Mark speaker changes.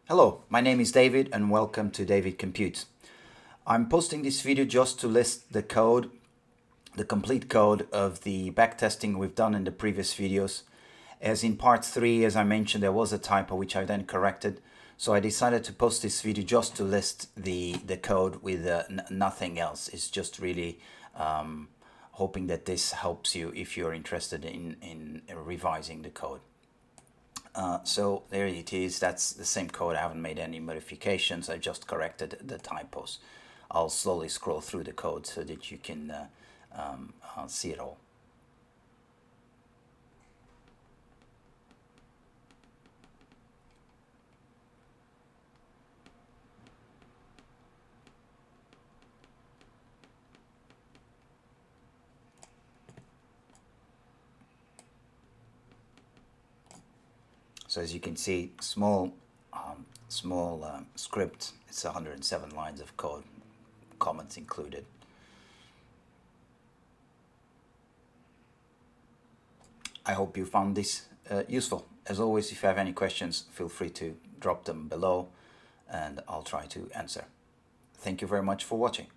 Speaker 1: Hello, my name is David and welcome to David Computes. I'm posting this video just to list the code, the complete code of the backtesting we've done in the previous videos. As in part 3, as I mentioned, there was a typo which I then corrected. So I decided to post this video just to list the code with nothing else. It's just really hoping that this helps you if you're interested in revising the code. So there it is. That's the same code. I haven't made any modifications. I just corrected the typos. I'll slowly scroll through the code so that you can see it all. So as you can see, small script. It's 107 lines of code, comments included. I hope you found this useful. As always, if you have any questions, feel free to drop them below and I'll try to answer. Thank you very much for watching.